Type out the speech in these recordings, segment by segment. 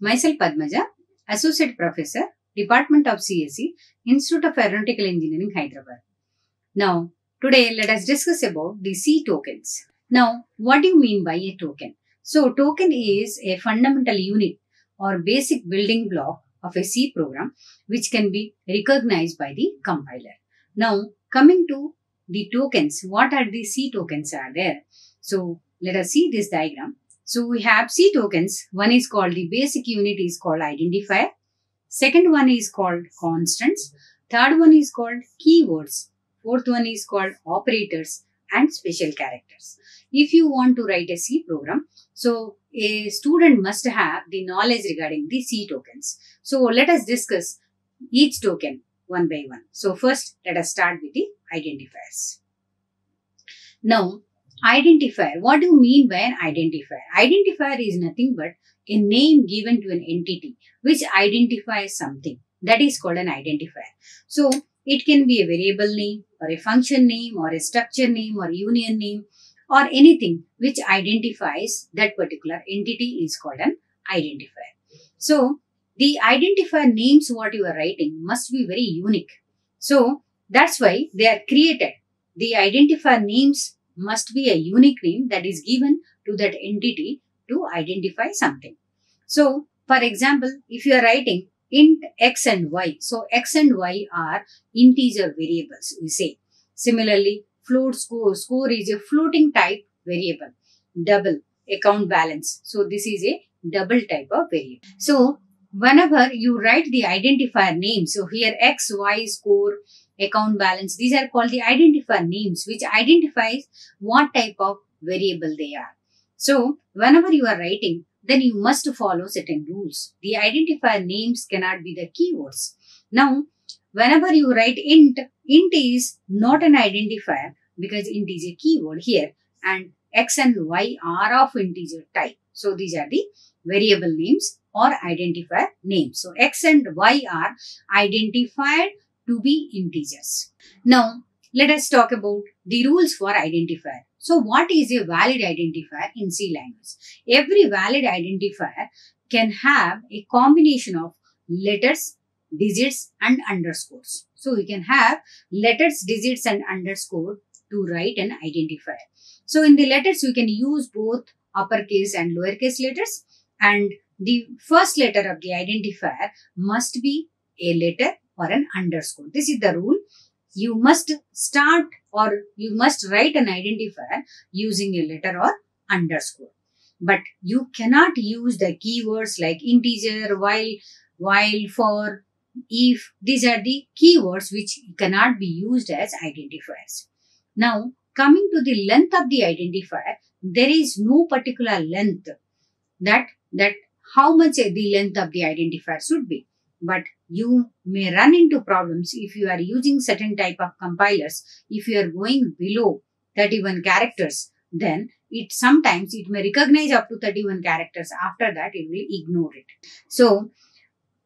Myself Padmaja, Associate Professor, Department of CSE, Institute of Aeronautical Engineering, Hyderabad. Now, today let us discuss about the C tokens. Now, what do you mean by a token? So, token is a fundamental unit or basic building block of a C program which can be recognized by the compiler. Now, coming to the tokens, what are the C tokens are there? So, let us see this diagram. So, we have C tokens. One is called the basic unit is called identifier. Second one is called constants. Third one is called keywords. Fourth one is called operators and special characters. If you want to write a C program, so a student must have the knowledge regarding the C tokens. So let us discuss each token one by one. So first, let us start with the identifiers. Now, identifier. What do you mean by an identifier? Identifier is nothing but a name given to an entity which identifies something. That is called an identifier. So, it can be a variable name or a function name or a structure name or union name or anything which identifies that particular entity is called an identifier. So, the identifier names what you are writing must be very unique. So, that's why they are created. The identifier names must be a unique name that is given to that entity to identify something. So, for example, if you are writing int x and y, so x and y are integer variables, we say. Similarly, float score is a floating type variable. Double, account balance. So, this is a double type of variable. So, whenever you write the identifier name, so here x, y, score, account balance, these are called the identifier names which identifies what type of variable they are. So, whenever you are writing, then you must follow certain rules. The identifier names cannot be the keywords. Now, whenever you write int is not an identifier because int is a keyword here and x and y are of integer type. So, these are the variable names or identifier names. So, x and y are identified to be integers. Now, let us talk about the rules for identifier. So, what is a valid identifier in C language? Every valid identifier can have a combination of letters, digits and underscores. So, we can have letters, digits and underscore to write an identifier. So, in the letters, we can use both uppercase and lowercase letters, and the first letter of the identifier must be a letter or an underscore. This is the rule. You must start or you must write an identifier using a letter or underscore. But you cannot use the keywords like integer, while, for, if. These are the keywords which cannot be used as identifiers. Now, coming to the length of the identifier, there is no particular length that how much the length of the identifier should be. But you may run into problems if you are using certain type of compilers. If you are going below 31 characters, then sometimes it may recognize up to 31 characters. After that, it will ignore it. So,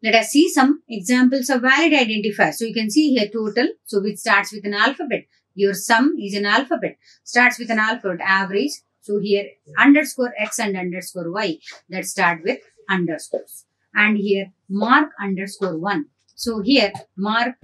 let us see some examples of valid identifiers. So, you can see here total, so which starts with an alphabet. Your sum is an alphabet, starts with an alphabet, average. So, here underscore x and underscore y that start with underscores. And here mark underscore 1. So, here mark,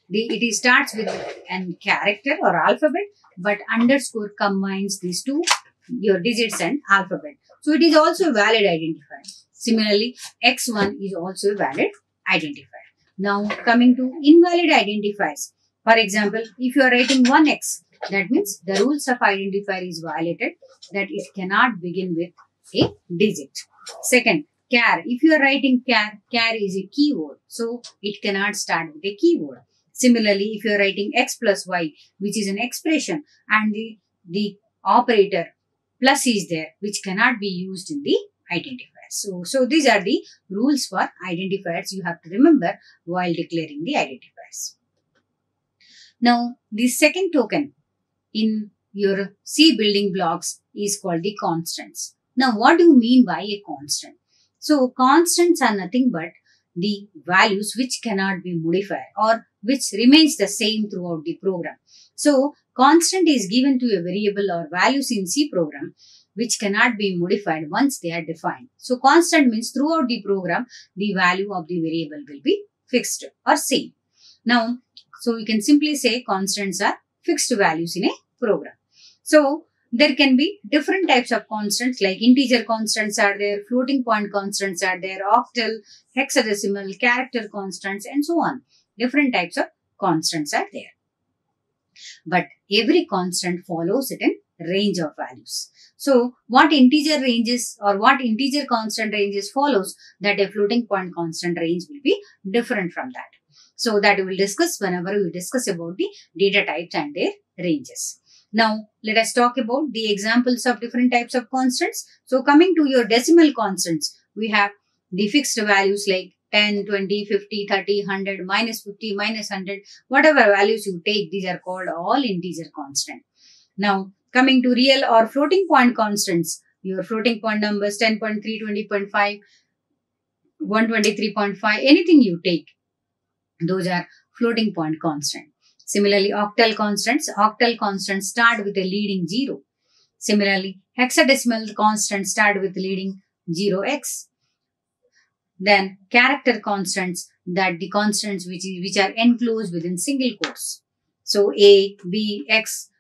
it starts with an character or alphabet, but underscore combines these two, your digits and alphabet. So, it is also a valid identifier. Similarly, x1 is also a valid identifier. Now, coming to invalid identifiers. For example, if you are writing 1x, that means the rules of identifier is violated, that it cannot begin with a digit. Second, char. If you are writing char is a keyword, so it cannot start with a keyword. Similarly, if you are writing x plus y, which is an expression, and the operator plus is there, which cannot be used in the identifier. So these are the rules for identifiers you have to remember while declaring the identifiers. Now, the second token in your C building blocks is called the constants. Now, what do you mean by a constant? So, constants are nothing but the values which cannot be modified or which remains the same throughout the program. So, constant is given to a variable or values in C program which cannot be modified once they are defined. So constant means throughout the program, the value of the variable will be fixed or same. Now, so we can simply say constants are fixed values in a program. So there can be different types of constants, like integer constants are there, floating point constants are there, octal, hexadecimal, character constants, and so on. Different types of constants are there. But every constant follows certain range of values. So what integer ranges or what integer constant ranges follows, that a floating point constant range will be different from that. So that we will discuss whenever we discuss about the data types and their ranges. Now, let us talk about the examples of different types of constants. So, coming to your decimal constants, we have the fixed values like 10, 20, 50, 30, 100, minus 50, minus 100, whatever values you take, these are called all integer constant. Now, coming to real or floating point constants, your floating point numbers 10.3, 20.5, 123.5, anything you take, those are floating point constant. Similarly, octal constants start with a leading 0. Similarly, hexadecimal constants start with leading 0x. Then character constants, that the constants which are enclosed within single quotes. So A, B, X,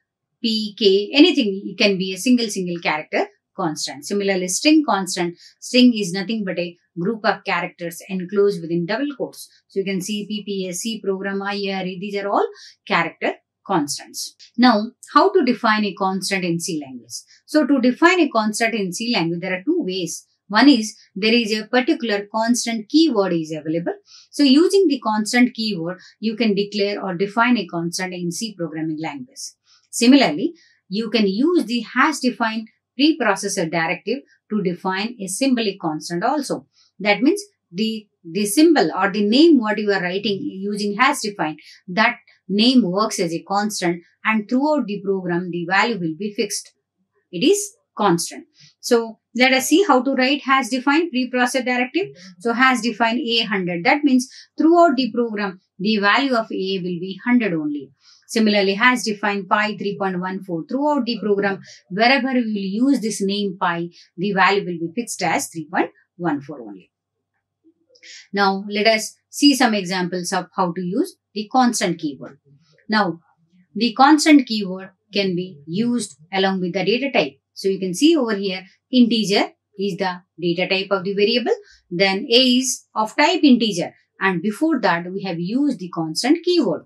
P, K, anything can be a single character constant. Similarly, string constant, string is nothing but a group of characters enclosed within double quotes. So you can see PPA, C program, IARE, these are all character constants. Now, how to define a constant in C language? So to define a constant in C language, there are two ways. One is there is a particular constant keyword is available. So using the constant keyword, you can declare or define a constant in C programming language. Similarly, you can use the hash define preprocessor directive to define a symbolic constant also. That means the symbol or the name what you are writing using hash define, that name works as a constant, and throughout the program the value will be fixed. It is constant. So let us see how to write hash define preprocessor directive. So hash define A100, that means throughout the program the value of A will be 100 only. Similarly, hash define pi 3.14. Throughout the program, wherever we will use this name pi, the value will be fixed as 3.14 only. Now, let us see some examples of how to use the constant keyword. Now, the constant keyword can be used along with the data type. So, you can see over here, integer is the data type of the variable. Then A is of type integer. And before that, we have used the constant keyword.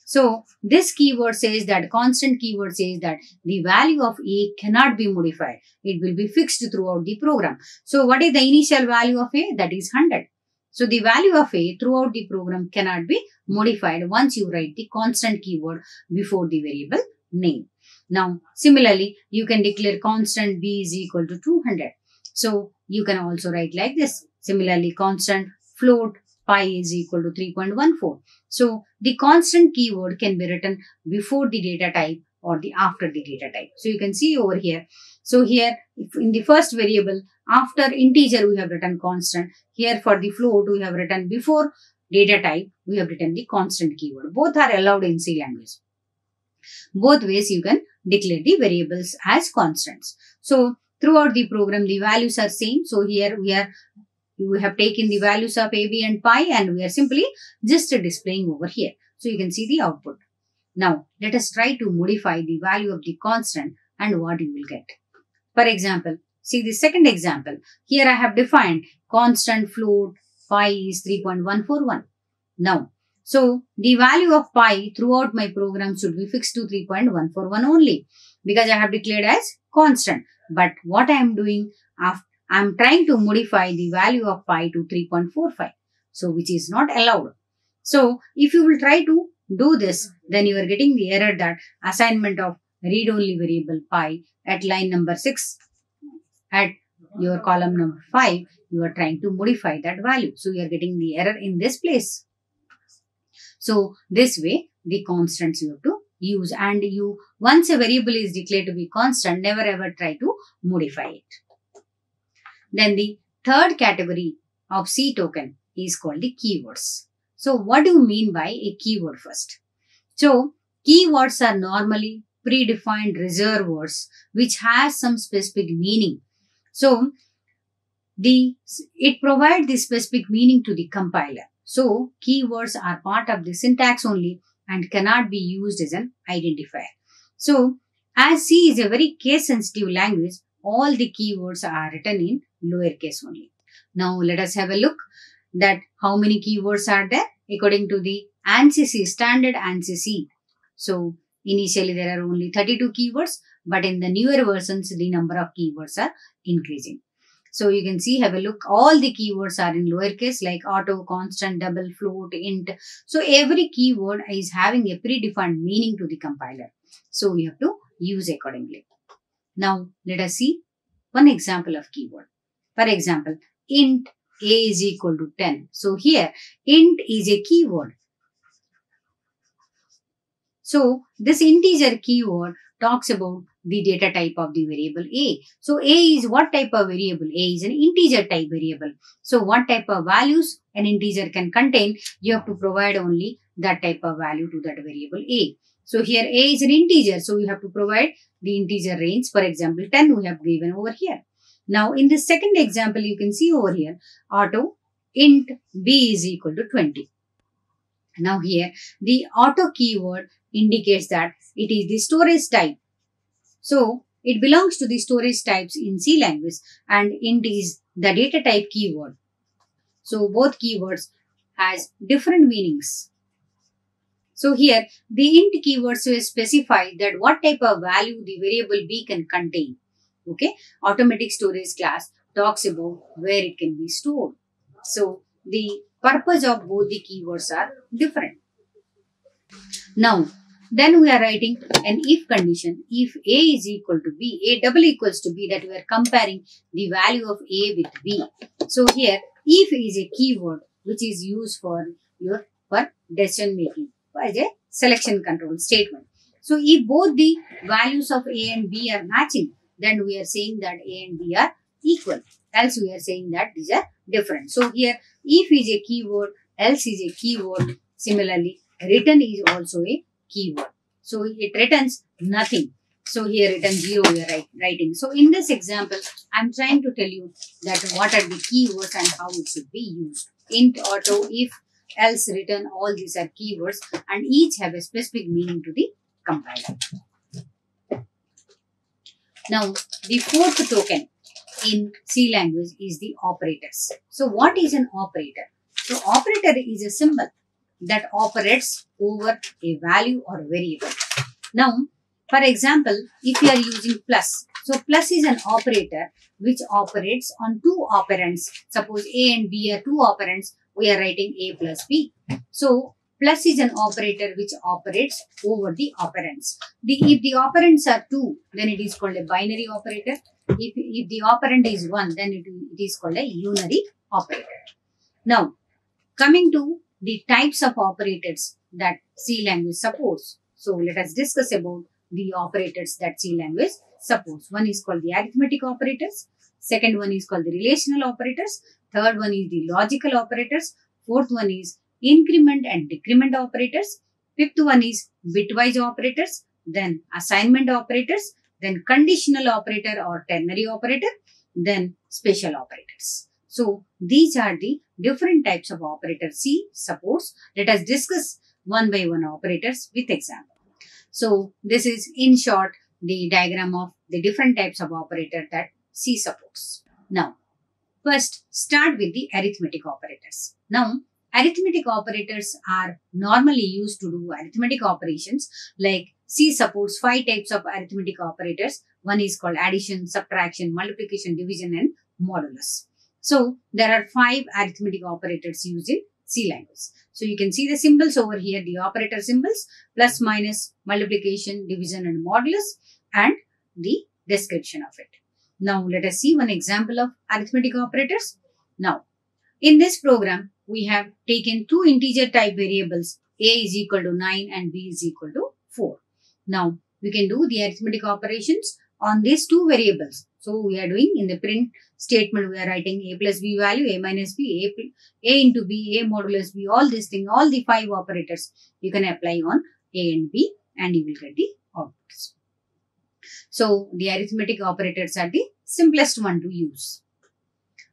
So, this keyword says that, constant keyword says that the value of A cannot be modified. It will be fixed throughout the program. So, what is the initial value of A? That is 100. So, the value of A throughout the program cannot be modified once you write the constant keyword before the variable name. Now, similarly, you can declare constant B is equal to 200. So, you can also write like this. Similarly, constant float pi is equal to 3.14. So, the constant keyword can be written before the data type or the after the data type. So, you can see over here. So, here in the first variable, after integer we have written constant. Here for the float we have written before data type we have written the constant keyword. Both are allowed in C language. Both ways you can declare the variables as constants. So, throughout the program the values are same. So, here we have taken the values of A, B and pi and we are simply just displaying over here. So, you can see the output. Now, let us try to modify the value of the constant and what you will get. For example, see the second example. Here I have defined constant float pi is 3.141. Now, so the value of pi throughout my program should be fixed to 3.141 only because I have declared as constant. But what I am doing, I am trying to modify the value of pi to 3.45. So, which is not allowed. So, if you will try to do this, then you are getting the error that assignment of read-only variable pi at line number 6 at your column number 5, you are trying to modify that value. So, you are getting the error in this place. So, this way the constants you have to use, and you, once a variable is declared to be constant, never ever try to modify it. Then the third category of C token is called the keywords. So, what do you mean by a keyword first? So, keywords are normally predefined reserve words which has some specific meaning. So it provides the specific meaning to the compiler. So keywords are part of the syntax only and cannot be used as an identifier. So as C is a very case sensitive language, all the keywords are written in lowercase only. Now let us have a look that how many keywords are there according to the ANSI standard ANSI. So initially there are only 32 keywords, but in the newer versions the number of keywords are increasing. So you can see, have a look, all the keywords are in lowercase like auto, constant, double, float, int. So every keyword is having a predefined meaning to the compiler. So we have to use accordingly. Now let us see one example of keyword. For example, int a is equal to 10. So here int is a keyword. So this integer keyword talks about the data type of the variable a. So a is what type of variable? A is an integer type variable. So what type of values an integer can contain, you have to provide only that type of value to that variable a. So here a is an integer, so we have to provide the integer range. For example, 10 we have given over here. Now in the second example, you can see over here, auto int b is equal to 20. Now here the auto keyword indicates that it is the storage type. So it belongs to the storage types in C language, and int is the data type keyword. So both keywords has different meanings. So here the int keywords will specify that what type of value the variable b can contain. Okay, automatic storage class talks about where it can be stored. So the purpose of both the keywords are different. Now then we are writing an if condition. If a is equal to b, a double equals to b, that we are comparing the value of a with b. So here if is a keyword which is used for decision making as a selection control statement. So if both the values of a and b are matching, then we are saying that a and b are equal. Else we are saying that these are different. So here if is a keyword, else is a keyword. Similarly, return is also a keyword. So it returns nothing. So here return 0 we are writing. So in this example, I am trying to tell you that what are the keywords and how it should be used. Int, auto, if, else, return, all these are keywords and each have a specific meaning to the compiler. Now the fourth token in C language is the operators. So what is an operator? So operator is a symbol that operates over a value or a variable. Now, for example, if you are using plus, so plus is an operator which operates on two operands. Suppose a and b are two operands, we are writing a plus b. So, plus is an operator which operates over the operands. If the operands are 2, then it is called a binary operator. If the operand is 1, then it is called a unary operator. Now, coming to the types of operators that C language supports. So let us discuss about the operators that C language supports. One is called the arithmetic operators. Second one is called the relational operators. Third one is the logical operators. Fourth one is increment and decrement operators. Fifth one is bitwise operators. Then assignment operators. Then conditional operator or ternary operator. Then special operators. So these are the different types of operators C supports. Let us discuss one by one operators with example. So this is in short the diagram of the different types of operator that C supports. Now first start with the arithmetic operators. Now arithmetic operators are normally used to do arithmetic operations, like C supports 5 types of arithmetic operators. One is called addition, subtraction, multiplication, division and modulus. So there are 5 arithmetic operators used in C language. So you can see the symbols over here, the operator symbols, plus, minus, multiplication, division and modulus, and the description of it. Now let us see one example of arithmetic operators. Now in this program, we have taken 2 integer type variables, a is equal to 9 and b is equal to 4. Now we can do the arithmetic operations on these 2 variables. So we are doing in the print statement, we are writing a plus b value, a minus b, a into b, a modulus b, all these things, all the 5 operators you can apply on a and b and you will get the outputs. So the arithmetic operators are the simplest one to use.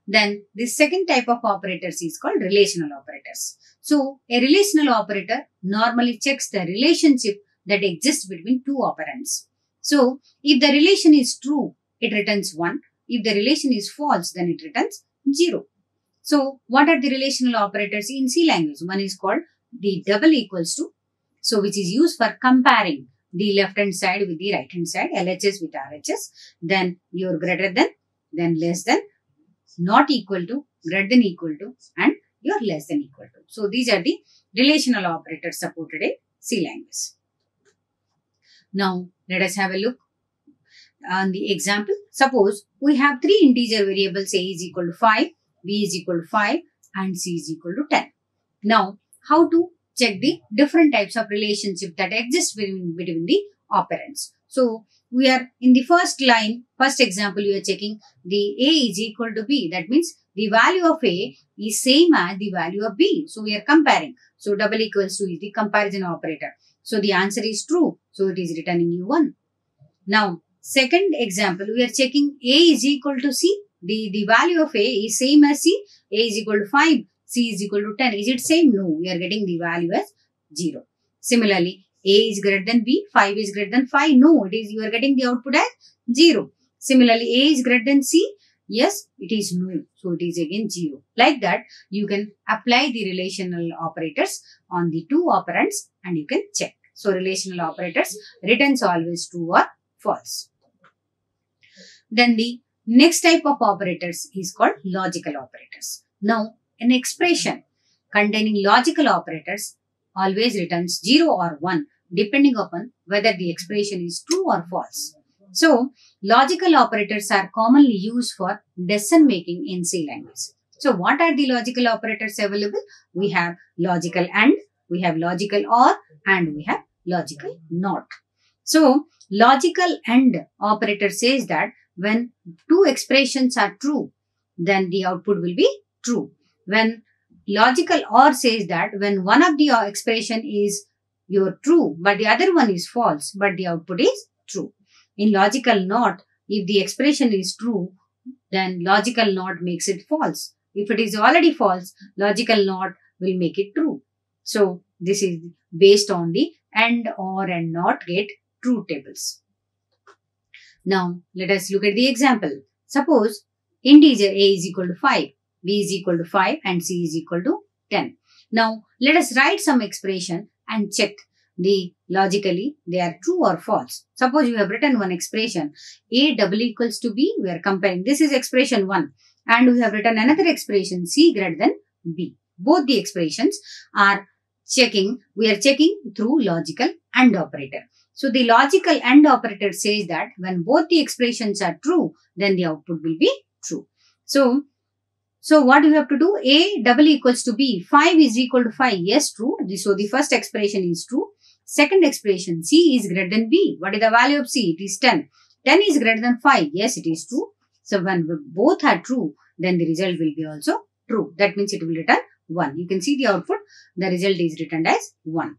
Then the second type of operators is called relational operators. So a relational operator normally checks the relationship that exists between two operands. So if the relation is true, it returns 1. If the relation is false, then it returns 0. So what are the relational operators in C language? One is called the double equals to, so which is used for comparing the left hand side with the right hand side, LHS with RHS, then your greater than, then less than, not equal to, greater than equal to, and your less than equal to. So these are the relational operators supported in C language. Now let us have a look on the example. Suppose we have three integer variables, A is equal to 5, B is equal to 5 and C is equal to 10. Now how to check the different types of relationship that exist between the operands. So we are in the first line, first example, we are checking the A is equal to B. That means the value of A is same as the value of B. So we are comparing. So double equals to is the comparison operator. So the answer is true. So it is returning you 1. Now second example, we are checking A is equal to C. The value of A is same as C. A is equal to 5. C is equal to 10. Is it same? No. We are getting the value as 0. Similarly, A is greater than B. 5 is greater than 5. No. It is, you are getting the output as 0. Similarly, A is greater than C. Yes, it is no. So it is again 0. Like that, you can apply the relational operators on the two operands and you can check. So relational operators returns always true or false. Then the next type of operators is called logical operators. Now, an expression containing logical operators always returns 0 or 1 depending upon whether the expression is true or false. So, logical operators are commonly used for decision making in C language. So, what are the logical operators available? We have logical AND, we have logical OR and we have logical NOT. So, logical AND operator says that when two expressions are true, then the output will be true. When logical OR says that when one of the expression is your true, but the other one is false, but the output is true. In logical NOT, if the expression is true, then logical NOT makes it false. If it is already false, logical NOT will make it true. So, this is based on the AND, OR and NOT get true tables. Now, let us look at the example. Suppose integer A is equal to 5, B is equal to 5 and C is equal to 10. Now, let us write some expression and check the logically they are true or false. Suppose you have written one expression A double equals to B, we are comparing. This is expression 1 and we have written another expression C greater than B. Both the expressions are checking, we are checking through logical AND operator. So, the logical AND operator says that when both the expressions are true, then the output will be true. So what you have to do? A double equals to B. 5 is equal to 5. Yes, true. So, the first expression is true. Second expression, C is greater than B. What is the value of C? It is 10. 10 is greater than 5. Yes, it is true. So, when both are true, then the result will be also true. That means it will return 1. You can see the output. The result is returned as 1.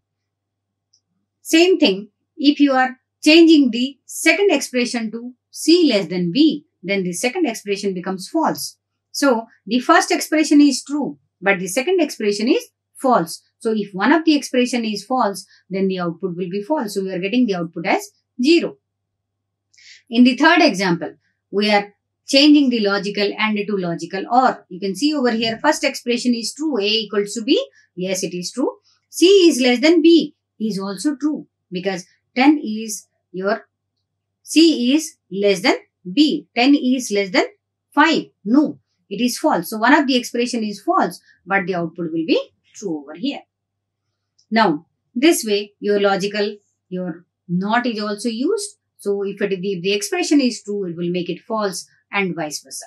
Same thing. If you are changing the second expression to C less than B, then the second expression becomes false. So, the first expression is true, but the second expression is false. So, if one of the expression is false, then the output will be false. So, we are getting the output as 0. In the third example, we are changing the logical AND to logical OR. You can see over here, first expression is true, A equals to B. Yes, it is true. C is less than B is also true because 10 is your C is less than B. 10 is less than 5. No, it is false. So, one of the expression is false, but the output will be true over here. Now, this way, your logical, your NOT is also used. So, if the expression is true, it will make it false and vice versa.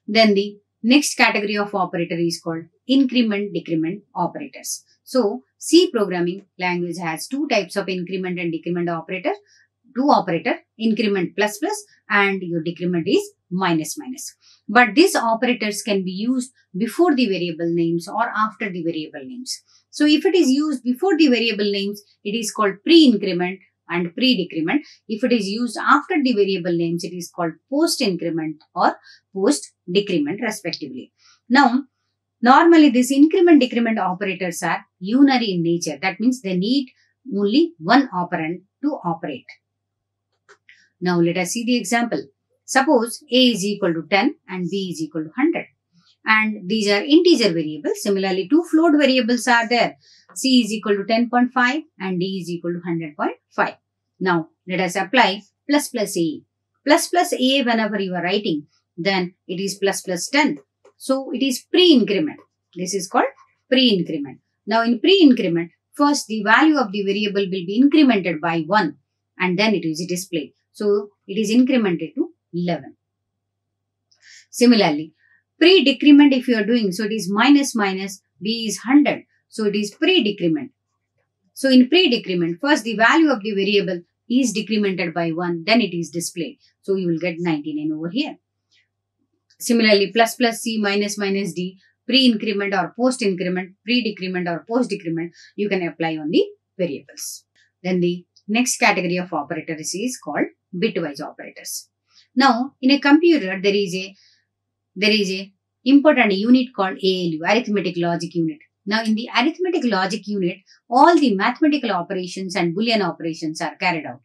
Then the next category of operator is called increment decrement operators. So, C programming language has two types of increment and decrement operator. Two operator, increment plus plus and your decrement is minus minus. But these operators can be used before the variable names or after the variable names. So, if it is used before the variable names, it is called pre-increment. and pre-decrement. If it is used after the variable names, it is called post-increment or post-decrement respectively. Now, normally these increment decrement operators are unary in nature. That means they need only one operand to operate. Now, let us see the example. Suppose A is equal to 10 and B is equal to 100. And these are integer variables. Similarly, two float variables are there. C is equal to 10.5 and D is equal to 100.5. Now, let us apply plus plus A. Plus plus A whenever you are writing, then it is plus plus 10. So, it is pre-increment. This is called pre-increment. Now, in pre-increment, first the value of the variable will be incremented by 1 and then it is displayed. So, it is incremented to 11. Similarly, pre-decrement if you are doing, so it is minus minus, B is 100. So, it is pre-decrement. So, in pre-decrement, first the value of the variable is decremented by 1, then it is displayed. So, you will get 99 over here. Similarly, plus plus C minus minus D, pre-increment or post-increment, pre-decrement or post-decrement, you can apply on the variables. Then the next category of operators is called bitwise operators. Now, in a computer, there is a important unit called ALU, Arithmetic Logic Unit. Now, in the Arithmetic Logic Unit, all the mathematical operations and Boolean operations are carried out.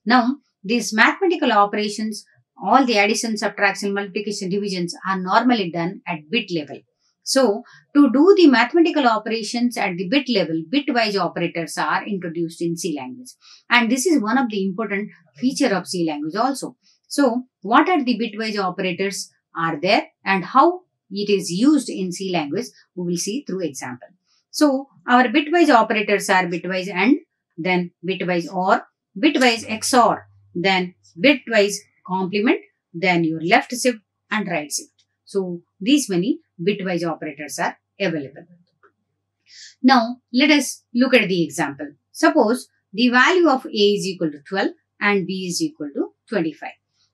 Now, these mathematical operations, all the addition, subtraction, multiplication, divisions are normally done at bit level. So, to do the mathematical operations at the bit level, bitwise operators are introduced in C language. And this is one of the important feature of C language also. So, what are the bitwise operators are there and how it is used in C language, we will see through example. So, our bitwise operators are bitwise AND, then bitwise OR, bitwise XOR, then bitwise complement, then your left shift and right shift. So, these many bitwise operators are available. Now, let us look at the example. Suppose the value of A is equal to 12 and B is equal to 25.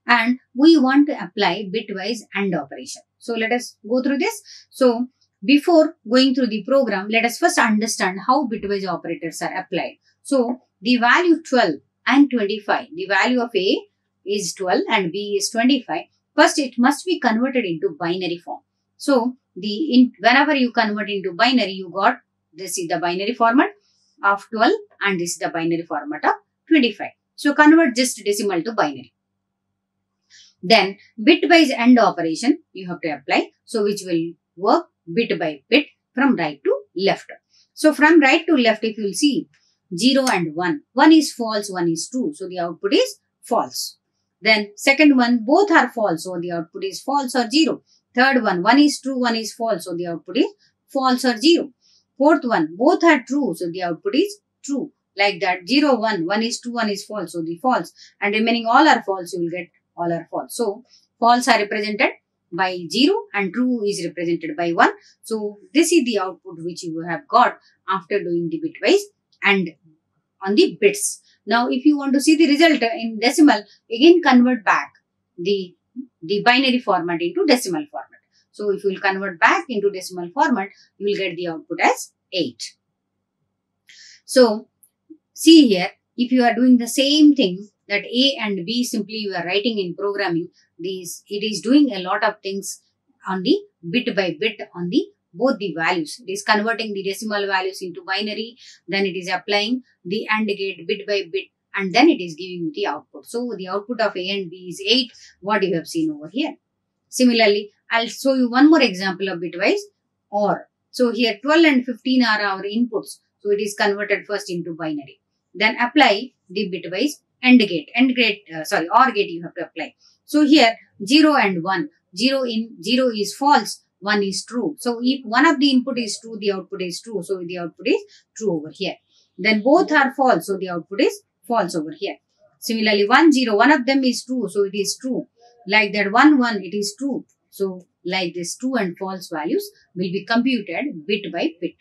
And we want to apply bitwise AND operation. So, let us go through this. So, before going through the program, let us first understand how bitwise operators are applied. So, the value 12 and 25, the value of A is 12 and B is 25. First, it must be converted into binary form. So, whenever you convert into binary, you got this is the binary format of 12 and this is the binary format of 25. So, convert just decimal to binary. Then, bitwise AND operation you have to apply. So, which will work bit by bit from right to left. So, from right to left, if you will see 0 and 1, 1 is false, 1 is true. So, the output is false. Then, second one, both are false. So, the output is false or 0. Third one, 1 is true, 1 is false. So, the output is false or 0. Fourth one, both are true. So, the output is true. Like that, 0, 1, 1 is true, 1 is false. So, the false. And remaining all are false, you will get all are false. So, false are represented by 0 and true is represented by 1. So, this is the output which you have got after doing the bitwise and on the bits. Now, if you want to see the result in decimal, again convert back the binary format into decimal format. So, if you will convert back into decimal format, you will get the output as 8. So, see here, if you are doing the same thing that A and B simply you are writing in programming, it is doing a lot of things on the bit by bit on the both the values. It is converting the decimal values into binary, then it is applying the AND gate bit by bit and then it is giving you the output. So, the output of A and B is 8, what you have seen over here. Similarly, I will show you one more example of bitwise OR. So, here 12 and 15 are our inputs. So, it is converted first into binary. Then apply the bitwise AND gate. OR gate you have to apply. So, here 0 and 1. 0 is false, 1 is true. So, if one of the input is true, the output is true. So, the output is true over here. Then both are false. So, the output is false over here. Similarly, 1, 0, one of them is true. So, it is true. Like that 1, 1, it is true. So, like this true and false values will be computed bit by bit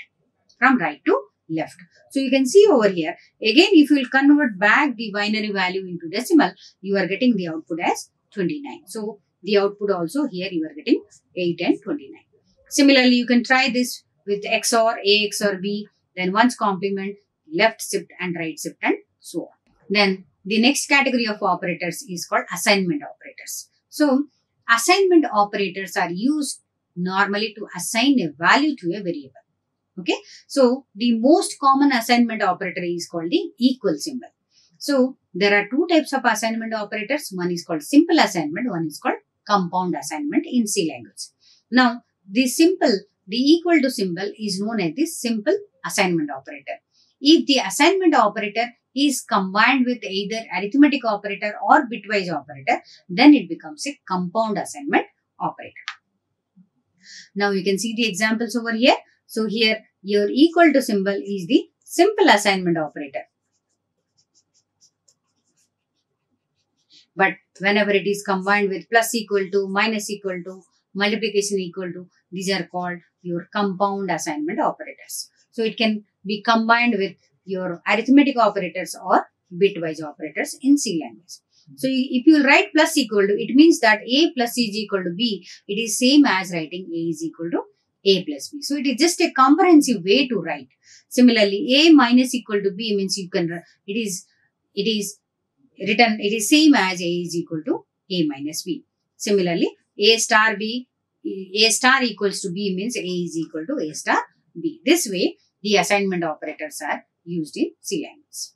from right to left. So, you can see over here, again, if you will convert back the binary value into decimal, you are getting the output as 29. So, the output also here you are getting 8 and 29. Similarly, you can try this with XOR, A XOR B, then one's complement, left shift and right shift and so on. Then the next category of operators is called assignment operators. So assignment operators are used normally to assign a value to a variable. Okay. So the most common assignment operator is called the equal symbol. So there are two types of assignment operators. One is called simple assignment, one is called compound assignment in C language. Now the equal to symbol is known as the simple assignment operator. If the assignment operator is combined with either arithmetic operator or bitwise operator, then it becomes a compound assignment operator. Now you can see the examples over here. So here your equal to symbol is the simple assignment operator. But whenever it is combined with plus equal to, minus equal to, multiplication equal to, these are called your compound assignment operators. So it can be combined with your arithmetic operators or bitwise operators in C language. So if you write plus equal to, it means that A plus C is equal to B. It is same as writing A is equal to A plus B. So it is just a comprehensive way to write. Similarly, A minus equal to B means you can, it is written, it is same as A is equal to A minus B. Similarly, A star equals to B means A is equal to A star B. This way, the assignment operators are used in C language.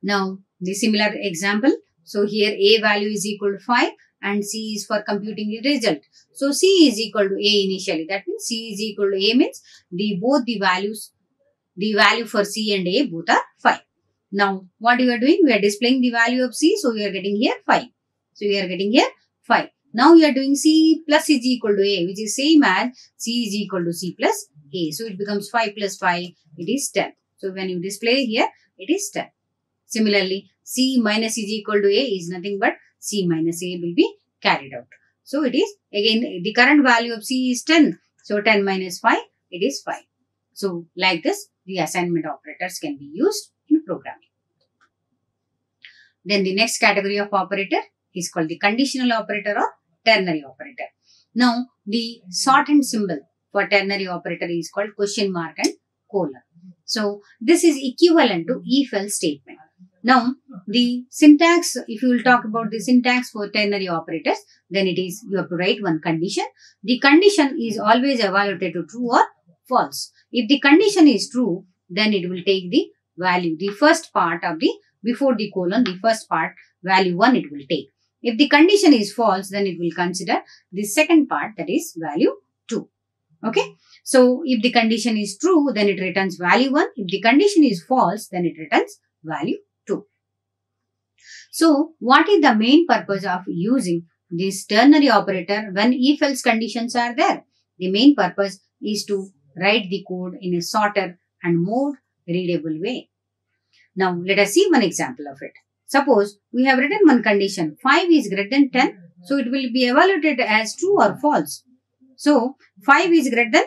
Now, the similar example. So here A value is equal to 5 and C is for computing the result. So C is equal to A initially. That means C is equal to A means the value for C and A both are 5. Now, what you are doing? We are displaying the value of C. So, we are getting here 5. So, we are getting here 5. Now, you are doing C plus is equal to A, which is same as C is equal to C plus A. So, it becomes 5 plus 5. It is 10. So, when you display here, it is 10. Similarly, C minus is equal to A is nothing but C minus A will be carried out. So, it is again the current value of C is 10. So, 10 minus 5, it is 5. So, like this, the assignment operators can be used in programming. Then the next category of operator is called the conditional operator or ternary operator. Now, the shortened symbol for ternary operator is called question mark and colon. So, this is equivalent to if-else statement. Now, the syntax, if you will talk about the syntax for ternary operators, then it is you have to write one condition. The condition is always evaluated to true or false. If the condition is true, then it will take the value, the first part of the, before the colon, the first part, value 1 it will take. If the condition is false, then it will consider the second part, that is value 2. Okay. So, if the condition is true, then it returns value 1. If the condition is false, then it returns value 2. So, what is the main purpose of using this ternary operator when if-else conditions are there? The main purpose is to write the code in a shorter and more readable way. Now, let us see one example of it. Suppose we have written one condition, 5 is greater than 10. So, it will be evaluated as true or false. So, 5 is greater than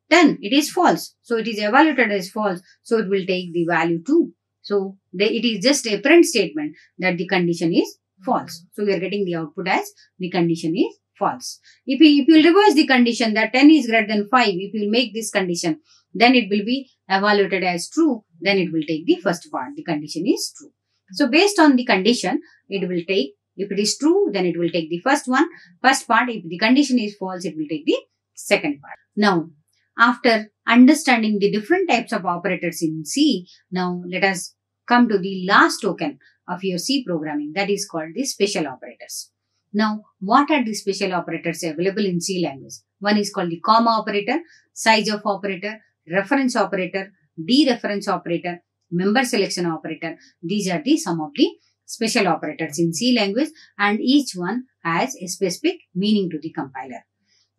10. It is false. So, it is evaluated as false. So, it will take the value 2. So, it is just a print statement that the condition is false. So, we are getting the output as the condition is false. If you will reverse the condition that 10 is greater than 5, if you will make this condition, then it will be evaluated as true. Then it will take the first part. The condition is true. So, based on the condition, it will take, if it is true, then it will take the first part. If the condition is false, it will take the second part. Now, after understanding the different types of operators in C, now let us come to the last token of your C programming, that is called the special operators. Now, what are the special operators available in C language? One is called the comma operator, size of operator, reference operator, dereference operator, member selection operator. These are some of the special operators in C language, and each one has a specific meaning to the compiler.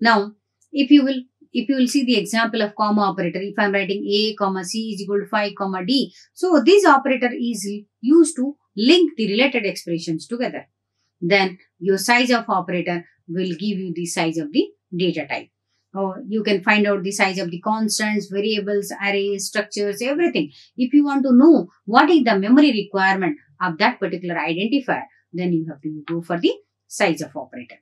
Now, if you will see the example of comma operator, if I am writing A, comma C is equal to 5, comma D. So, this operator is used to link the related expressions together. Then, your size of operator will give you the size of the data type. You can find out the size of the constants, variables, arrays, structures, everything. If you want to know what is the memory requirement of that particular identifier, then you have to go for the size of operator.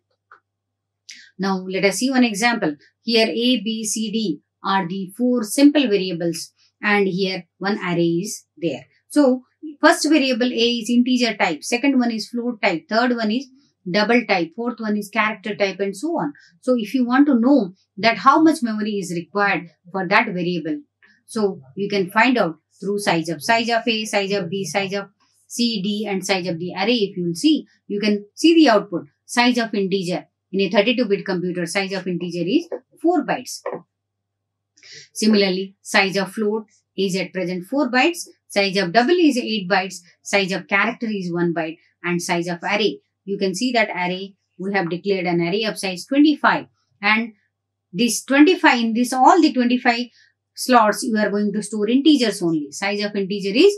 Now, let us see one example. Here A, B, C, D are the 4 simple variables, and here one array is there. So, first variable A is integer type, second one is float type, third one is double type, fourth one is character type, and so on. So if you want to know that how much memory is required for that variable, so you can find out through size of A, size of B, size of C, D, and size of the array. If you will see, you can see the output. Size of integer in a 32-bit computer, size of integer is 4 bytes. Similarly, size of float is at present 4 bytes, size of double is 8 bytes, size of character is 1 byte, and size of array. You can see that array, we have declared an array of size 25, and this 25, in this all the 25 slots, you are going to store integers only. Size of integer is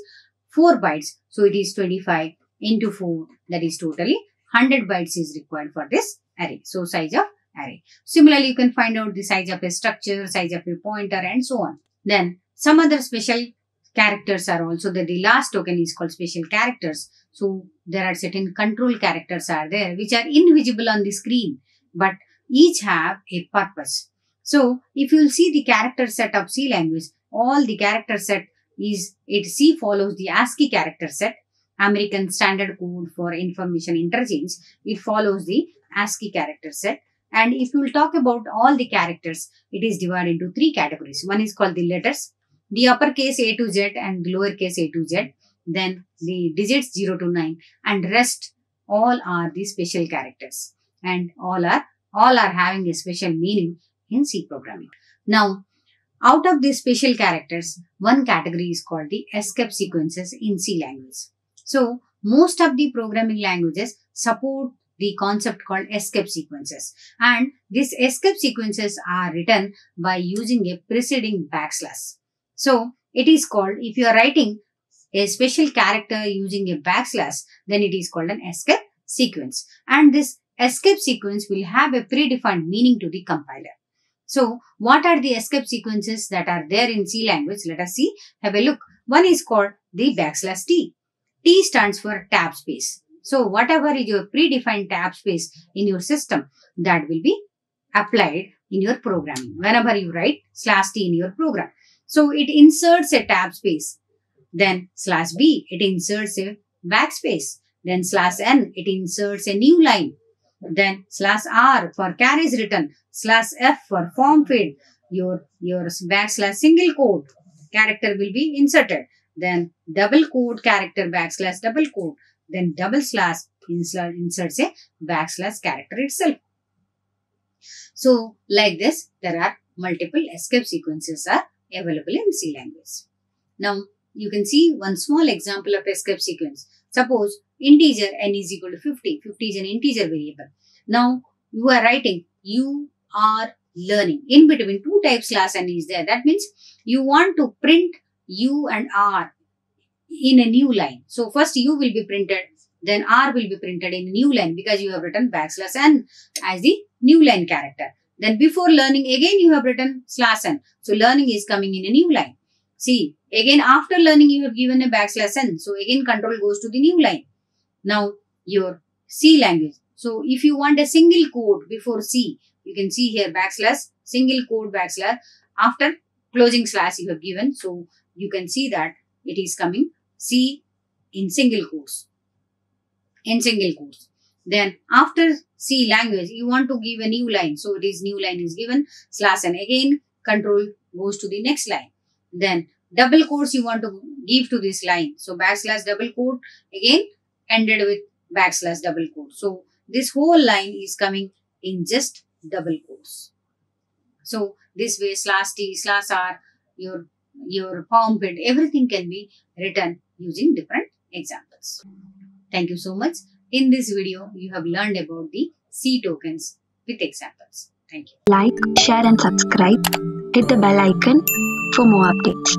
4 bytes, so it is 25 into 4, that is totally 100 bytes is required for this array. So size of array. Similarly, you can find out the size of a structure, size of a pointer, and so on. Then some other special characters are also there. The last token is called special characters. So there are certain control characters are there which are invisible on the screen, but each have a purpose. So if you will see the character set of C language, all the character set is, C follows the ASCII character set, American Standard Code for Information Interchange. It follows the ASCII character set. And if you will talk about all the characters, it is divided into 3 categories. One is called the letters, the uppercase A to Z and the lowercase A to Z. Then the digits 0 to 9, and rest all are the special characters, and all are having a special meaning in C programming. Now, out of these special characters, one category is called the escape sequences in C language. So most of the programming languages support the concept called escape sequences, and these escape sequences are written by using a preceding backslash. So it is called, if you are writing a special character using a backslash, then it is called an escape sequence, and this escape sequence will have a predefined meaning to the compiler. So what are the escape sequences that are there in C language? Let us see, have a look. One is called the \T. T stands for tab space. So whatever is your predefined tab space in your system, that will be applied in your programming whenever you write /t in your program. So it inserts a tab space. Then /b, it inserts a backspace. Then /n, it inserts a new line. Then /r for carries written. /f for form field. Your \single quote character will be inserted. Then double quote character \double quote. Then double slash inserts a \. character itself. So like this, there are multiple escape sequences are available in C language. Now you can see one small example of escape sequence. Suppose integer n is equal to 50. 50 is an integer variable. Now you are writing you are learning. In between two types /n is there. That means you want to print u and r in a new line. So first u will be printed, then r will be printed in a new line because you have written \n as the new line character. Then before learning again you have written /n. So learning is coming in a new line. See, again after learning you have given a \n. So again control goes to the new line. Now your C language. So if you want a single quote before C, you can see here \, single quote \, after closing slash you have given. So you can see that it is coming C in single quotes. Then after C language, you want to give a new line. So it is new line is given /n. Again control goes to the next line. Then double quotes you want to give to this line. So \, double quote again ended with \, double quote. So this whole line is coming in just double quotes. So this way /t, /r, your form field, everything can be written using different examples. Thank you so much. In this video, you have learned about the C tokens with examples. Thank you. Like, share and subscribe. Hit the bell icon for more updates.